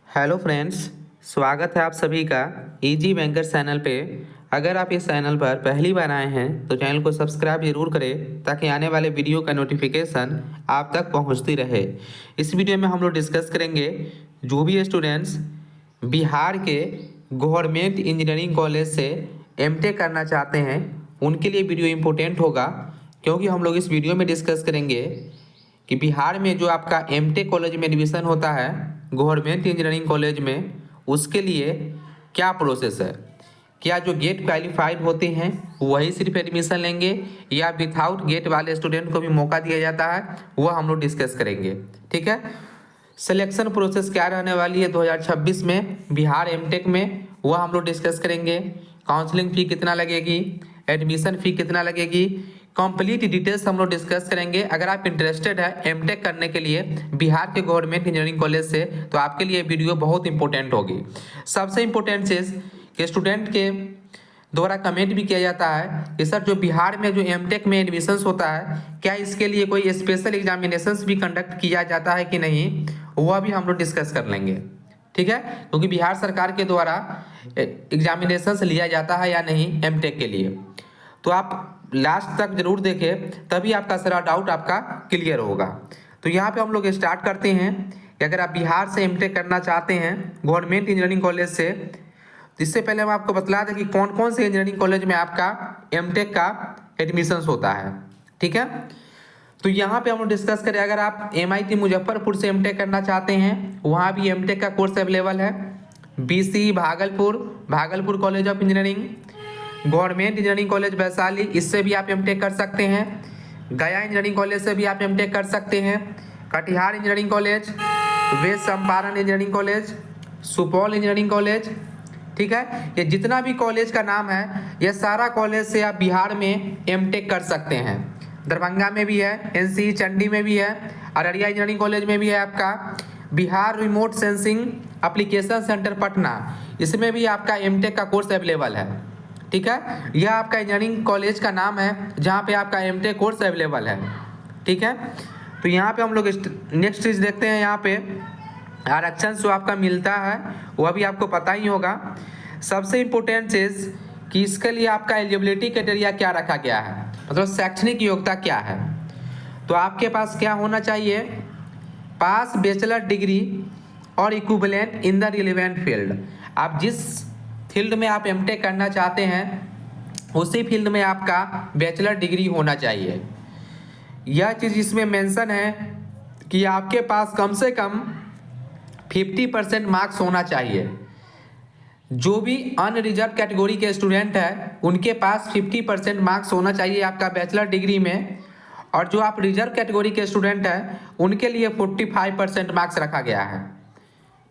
Hello friends, स्वागत है आप सभी का इजी बैंकर चैनल पे। अगर आप इस चैनल पर पहली बार आए हैं तो चैनल को सब्सक्राइब जरूर करें ताकि आने वाले वीडियो का नोटिफिकेशन आप तक पहुंचती रहे। इस वीडियो में हम लोग डिस्कस करेंगे जो भी स्टूडेंट्स बिहार के गवर्नमेंट इंजीनियरिंग कॉलेज से एमटेक करना चाहते हैं उनके लिए वीडियो इम्पोर्टेंट होगा, क्योंकि हम लोग इस वीडियो में डिस्कस करेंगे कि बिहार में जो आपका एमटेक कॉलेज में एडमिशन होता है गवर्नमेंट इंजीनियरिंग कॉलेज में, उसके लिए क्या प्रोसेस है। क्या जो गेट क्वालिफाइड होते हैं वही सिर्फ एडमिशन लेंगे या विथआउट गेट वाले स्टूडेंट को भी मौका दिया जाता है, वह हम लोग डिस्कस करेंगे। ठीक है, सिलेक्शन प्रोसेस क्या रहने वाली है 2026 में बिहार एमटेक में, वह हम लोग डिस्कस करेंगे। काउंसलिंग फ़ी कितना लगेगी, एडमिशन फ़ी कितना लगेगी, कंप्लीट डिटेल्स हम लोग डिस्कस करेंगे। अगर आप इंटरेस्टेड है एमटेक करने के लिए बिहार के गवर्नमेंट इंजीनियरिंग कॉलेज से, तो आपके लिए वीडियो बहुत इंपॉर्टेंट होगी। सबसे इम्पोर्टेंट चीज़ कि स्टूडेंट के द्वारा कमेंट भी किया जाता है कि सर जो बिहार में जो एमटेक में एडमिशन्स होता है, क्या इसके लिए कोई स्पेशल एग्जामिनेशंस भी कंडक्ट किया जाता है कि नहीं, वह भी हम लोग डिस्कस कर लेंगे। ठीक है, क्योंकि बिहार सरकार के द्वारा एग्जामिनेशंस लिया जाता है या नहीं एमटेक के लिए, तो आप लास्ट तक जरूर देखें, तभी आपका सारा डाउट आपका क्लियर होगा। तो यहाँ पे हम लोग स्टार्ट करते हैं कि अगर आप बिहार से एमटेक करना चाहते हैं गवर्नमेंट इंजीनियरिंग कॉलेज से, तो इससे पहले हम आपको बतला दें कि कौन कौन से इंजीनियरिंग कॉलेज में आपका एमटेक का एडमिशन्स होता है। ठीक है, तो यहाँ पे हम लोग डिस्कस करें, अगर आप MIT मुजफ्फरपुर से एमटेक करना चाहते हैं, वहाँ भी एमटेक का कोर्स अवेलेबल है। BC Bhagalpur college of engineering, government engineering college Vaishali, इससे भी आप एमटेक कर सकते हैं। गया इंजीनियरिंग कॉलेज से भी आप एमटेक कर सकते हैं। Katihar engineering college, west Champaran engineering college, Supaul engineering college. ठीक है, ये जितना भी कॉलेज का नाम है, ये सारा कॉलेज से आप बिहार में एमटेक कर सकते हैं। दरभंगा में भी है, NC चंडी में भी है, अररिया इंजीनियरिंग कॉलेज में भी है आपका, Bihar remote sensing application centre Patna, इसमें भी आपका एमटेक का कोर्स अवेलेबल है। ठीक है, यह आपका इंजीनियरिंग कॉलेज का नाम है जहाँ पे आपका एमटेक कोर्स अवेलेबल है। ठीक है, तो यहाँ पे हम लोग नेक्स्ट चीज़ देखते हैं। यहाँ पे आरक्षण जो आपका मिलता है वह भी आपको पता ही होगा। सबसे इम्पोर्टेंट चीज़ कि इसके लिए आपका एलिजिबिलिटी क्राइटेरिया क्या रखा गया है, मतलब शैक्षणिक योग्यता क्या है। तो आपके पास क्या होना चाहिए, पास बैचलर डिग्री और equivalent in the relevant field. आप जिस फील्ड में आप एमटेक करना चाहते हैं उसी फील्ड में आपका बैचलर डिग्री होना चाहिए। यह चीज़ इसमें मेंशन है कि आपके पास कम से कम 50% मार्क्स होना चाहिए। जो भी अनरिजर्व कैटेगरी के स्टूडेंट है उनके पास 50% मार्क्स होना चाहिए आपका बैचलर डिग्री में, और जो आप रिजर्व कैटेगरी के स्टूडेंट हैं उनके लिए 45% मार्क्स रखा गया है।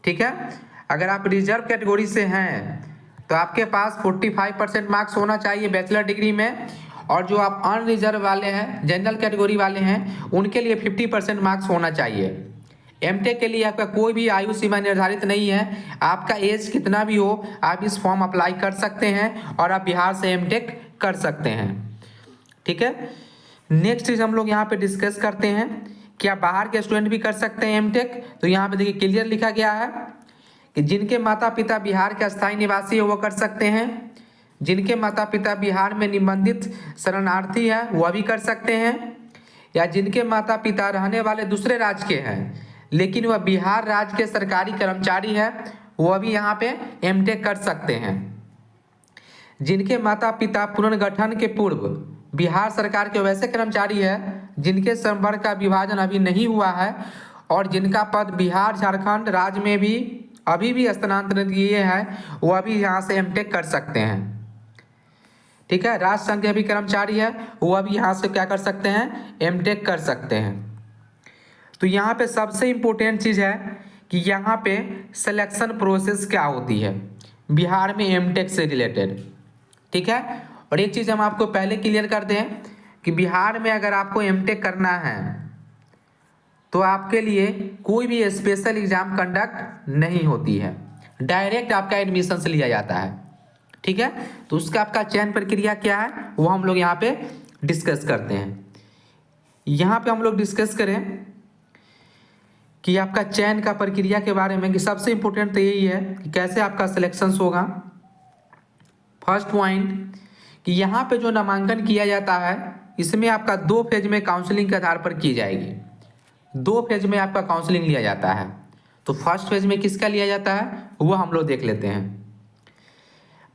ठीक है, अगर आप रिजर्व कैटेगरी से हैं तो आपके पास 45% मार्क्स होना चाहिए बैचलर डिग्री में, और जो आप अनरिजर्व वाले हैं, जनरल कैटेगरी वाले हैं, उनके लिए 50% मार्क्स होना चाहिए। एमटेक के लिए आपका कोई भी आयु सीमा निर्धारित नहीं है, आपका एज कितना भी हो आप इस फॉर्म अप्लाई कर सकते हैं और आप बिहार से एमटेक कर सकते हैं। ठीक है, नेक्स्ट चीज़ हम लोग यहाँ पे डिस्कस करते हैं, क्या बाहर के स्टूडेंट भी कर सकते हैं एमटेक। तो यहाँ पे देखिए क्लियर लिखा गया है कि जिनके माता पिता बिहार के अस्थायी निवासी है वो कर सकते हैं, जिनके माता पिता बिहार में निबंधित शरणार्थी है वह भी कर सकते हैं, या जिनके माता पिता रहने वाले दूसरे राज्य के हैं लेकिन वह बिहार राज्य के सरकारी कर्मचारी है वह भी यहाँ पे एमटेक कर सकते हैं। जिनके माता पिता पुनर्गठन के पूर्व बिहार सरकार के वैसे कर्मचारी है जिनके संवर्ग का विभाजन अभी नहीं हुआ है और जिनका पद बिहार झारखंड राज्य में भी अभी भी स्थानांतरित किए हैं, वह भी यहाँ से एमटेक कर सकते हैं। ठीक है, राज्य संघ के भी कर्मचारी है वह भी यहाँ से क्या कर सकते हैं, एमटेक कर सकते हैं। तो यहाँ पे सबसे इम्पोर्टेंट चीज़ है कि यहाँ पे सिलेक्शन प्रोसेस क्या होती है बिहार में एमटेक से रिलेटेड। ठीक है, और एक चीज़ हम आपको पहले क्लियर कर दें कि बिहार में अगर आपको एमटेक करना है तो आपके लिए कोई भी स्पेशल एग्जाम कंडक्ट नहीं होती है, डायरेक्ट आपका एडमिशन से लिया जाता है। ठीक है, तो उसका आपका चयन प्रक्रिया क्या है वो हम लोग यहाँ पे डिस्कस करते हैं। यहाँ पे हम लोग डिस्कस करें कि आपका चयन का प्रक्रिया के बारे में, कि सबसे इम्पोर्टेंट तो यही है कि कैसे आपका सिलेक्शन होगा। फर्स्ट पॉइंट कि यहाँ पे जो नामांकन किया जाता है इसमें आपका 2 फेज में काउंसलिंग के आधार पर की जाएगी। 2 फेज में आपका काउंसलिंग लिया जाता है। तो फर्स्ट फेज में किसका लिया जाता है वो हम लोग देख लेते हैं।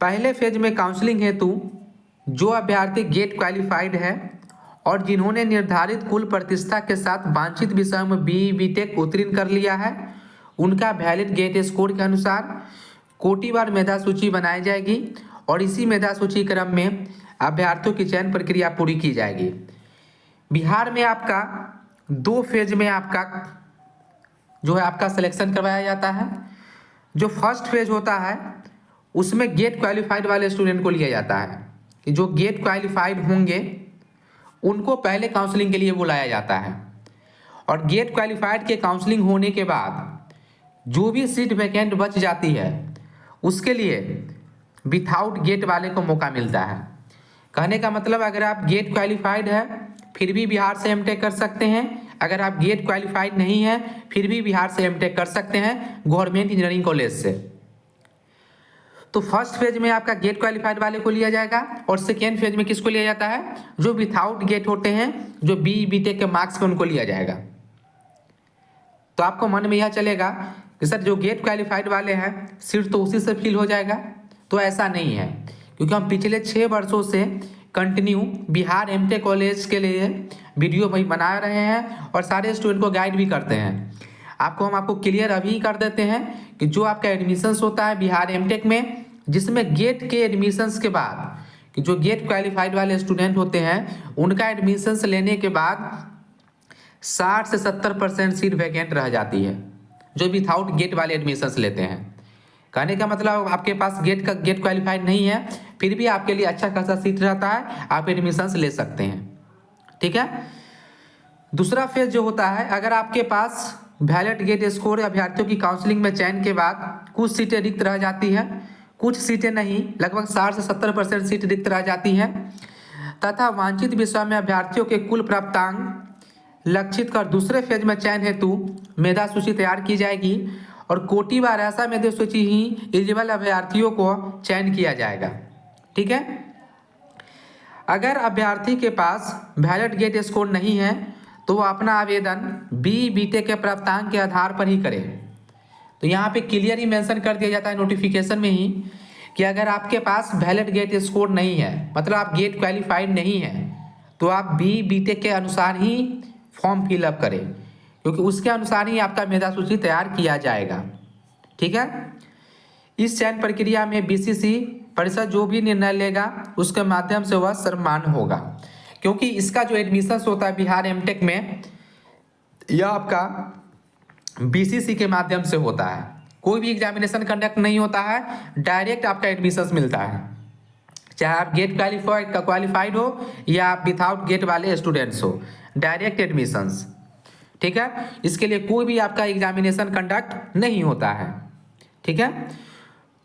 पहले फेज में काउंसलिंग हेतु जो अभ्यर्थी गेट क्वालिफाइड है और जिन्होंने निर्धारित कुल प्रतिष्ठा के साथ वांछित विषयों में BE/BTech उत्तीर्ण कर लिया है, उनका वैलिड गेट स्कोर के अनुसार कोटिवार मेधा सूची बनाई जाएगी और इसी मेधा सूची क्रम में अभ्यर्थियों की चयन प्रक्रिया पूरी की जाएगी। बिहार में आपका 2 फेज में आपका जो है आपका सिलेक्शन करवाया जाता है। जो फर्स्ट फेज होता है उसमें गेट क्वालिफाइड वाले स्टूडेंट को लिया जाता है कि जो गेट क्वालिफाइड होंगे उनको पहले काउंसलिंग के लिए बुलाया जाता है और गेट क्वालिफाइड के काउंसलिंग होने के बाद जो भी सीट वैकेंट बच जाती है उसके लिए विथआउट गेट वाले को मौका मिलता है। कहने का मतलब अगर आप गेट क्वालिफाइड है फिर भी बिहार से एमटेक कर सकते हैं, अगर आप गेट क्वालिफाइड नहीं है फिर भी बिहार से एमटेक कर सकते हैं गवर्नमेंट इंजीनियरिंग कॉलेज से। तो फर्स्ट फेज में आपका गेट क्वालिफाइड वाले को लिया जाएगा और सेकेंड फेज में किसको लिया जाता है, जो विथआउट गेट होते हैं, जो BE/BTech के मार्क्स पे उनको लिया जाएगा। तो आपको मन में यह चलेगा कि सर जो गेट क्वालिफाइड वाले हैं सीट तो उसी से फिल हो जाएगा, तो ऐसा नहीं है, क्योंकि हम पिछले 6 वर्षों से कंटिन्यू बिहार एमटेक कॉलेज के लिए वीडियो भाई बना रहे हैं और सारे स्टूडेंट को गाइड भी करते हैं। आपको क्लियर अभी कर देते हैं कि जो आपका एडमिशन्स होता है बिहार एमटेक में, जिसमें गेट के एडमिशन्स के बाद कि जो गेट क्वालिफाइड वाले स्टूडेंट होते हैं उनका एडमिशन्स लेने के बाद 60 से 70% सीट वैकेंट रह जाती है जो विथआउट गेट वाले एडमिशन्स लेते हैं। कहने का मतलब आपके पास गेट क्वालिफाइड नहीं है फिर भी आपके लिए अच्छा खासा सीट रहता है, आप एडमिशन्स ले सकते हैं। ठीक है। दूसरा फेज जो होता है, अगर आपके पास वैलिड गेट स्कोर अभ्यर्थियों की काउंसलिंग में चयन के बाद कुछ सीटें रिक्त रह जाती है, कुछ सीटें नहीं, लगभग 60 से 70% सीट रिक्त रह जाती है, तथा वांछित विषय में अभ्यर्थियों के कुल प्राप्तांक लक्षित कर दूसरे फेज में चयन हेतु मेधा सूची तैयार की जाएगी और कोटिवार ऐसा मेधा सूची ही एलिजिबल अभ्यर्थियों को चयन किया जाएगा। ठीक है। अगर अभ्यर्थी के पास वैलिड गेट स्कोर नहीं है तो वो अपना आवेदन BE/BTech के प्राप्तांक के आधार पर ही करे। तो यहाँ पे क्लियर ही मेंशन कर दिया जाता है नोटिफिकेशन में ही कि अगर आपके पास वैलिड गेट स्कोर नहीं है, मतलब आप गेट क्वालिफाइड नहीं है, तो आप BE/BTech के अनुसार ही फॉर्म फिलअप करें, क्योंकि उसके अनुसार ही आपका मेधा सूची तैयार किया जाएगा। ठीक है। इस चयन प्रक्रिया में BCC परिषद जो भी निर्णय लेगा उसके माध्यम से वह सम्मान होगा, क्योंकि इसका जो एडमिशन्स होता है बिहार एमटेक में यह आपका BCC के माध्यम से होता है। कोई भी एग्जामिनेशन कंडक्ट नहीं होता है, डायरेक्ट आपका एडमिशन्स मिलता है, चाहे आप गेट क्वालिफाइड हो या आप विथआउट गेट वाले स्टूडेंट्स हो, डायरेक्ट एडमिशन्स। ठीक है। इसके लिए कोई भी आपका एग्जामिनेशन कंडक्ट नहीं होता है। ठीक है।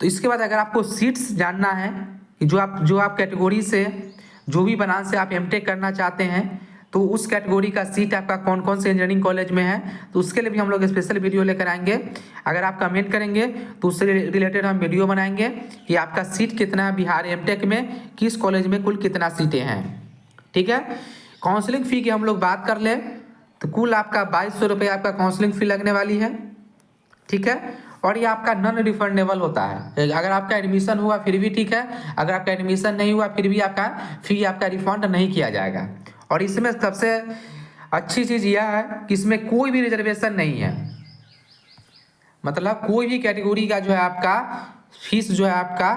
तो इसके बाद अगर आपको सीट्स जानना है कि जो आप कैटेगरी से जो भी ब्रांच से आप एमटेक करना चाहते हैं तो उस कैटेगरी का सीट आपका कौन कौन से इंजीनियरिंग कॉलेज में है, तो उसके लिए भी हम लोग स्पेशल वीडियो लेकर आएंगे। अगर आप कमेंट करेंगे तो उससे रिलेटेड हम वीडियो बनाएंगे कि आपका सीट कितना है बिहार एमटेक में, किस कॉलेज में कुल कितना सीटें हैं। ठीक है। काउंसलिंग फ़ी की हम लोग बात कर ले तो कुल आपका 2200 रुपये आपका काउंसलिंग फ़ी लगने वाली है। ठीक है। और ये आपका नॉन रिफंडेबल होता है। अगर आपका एडमिशन हुआ फिर भी ठीक है, अगर आपका एडमिशन नहीं हुआ फिर भी आपका फ़ी आपका रिफंड नहीं किया जाएगा। और इसमें सबसे अच्छी चीज़ यह है कि इसमें कोई भी रिजर्वेशन नहीं है, मतलब कोई भी कैटेगरी का जो है आपका फीस जो है आपका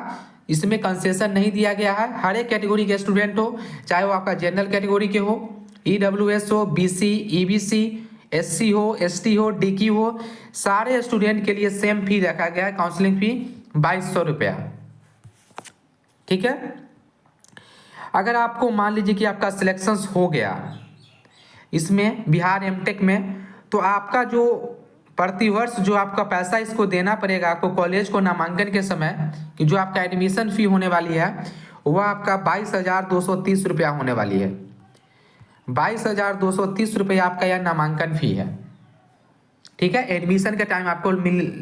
इसमें कंसेशन नहीं दिया गया है। हर एक कैटेगरी के स्टूडेंट हो, चाहे वो आपका जनरल कैटेगरी के हो, EWS हो, BC, EBC, SC हो, ST हो, DQ हो, सारे स्टूडेंट के लिए सेम फी रखा गया है, काउंसलिंग फी 2200 रुपया। ठीक है। अगर आपको मान लीजिए कि आपका सिलेक्शन हो गया इसमें बिहार एमटेक में, तो आपका जो प्रतिवर्ष जो आपका पैसा इसको देना पड़ेगा आपको कॉलेज को नामांकन के समय, कि जो आपका एडमिशन फ़ी होने वाली है वह आपका 22,230 रुपया होने वाली है। 22,230 रुपया आपका यह नामांकन फ़ी है। ठीक है। एडमिशन का टाइम आपको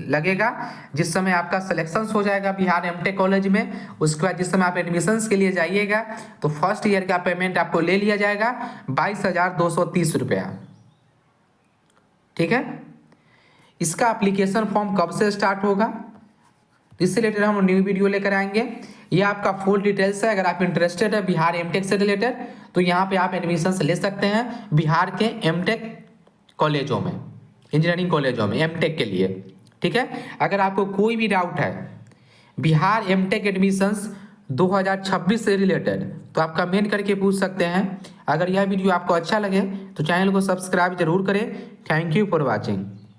लगेगा जिस समय आपका सिलेक्शन हो जाएगा बिहार एमटेक कॉलेज में, उसके बाद जिस समय आप एडमिशन्स के लिए जाइएगा तो फर्स्ट ईयर का पेमेंट आपको ले लिया जाएगा 22,230 रुपया। ठीक है। इसका एप्लीकेशन फॉर्म कब से स्टार्ट होगा, इससे रिलेटेड हम न्यू वीडियो लेकर आएंगे। ये आपका फुल डिटेल्स है। अगर आप इंटरेस्टेड है बिहार एमटेक से रिलेटेड तो यहाँ पे आप एडमिशन ले सकते हैं बिहार के एमटेक कॉलेजों में, इंजीनियरिंग कॉलेजों में एमटेक के लिए। ठीक है। अगर आपको कोई भी डाउट है बिहार एमटेक एडमिशंस 2026 से रिलेटेड तो आप कमेंट करके पूछ सकते हैं। अगर यह वीडियो आपको अच्छा लगे तो चैनल को सब्सक्राइब जरूर करें। Thank you for watching.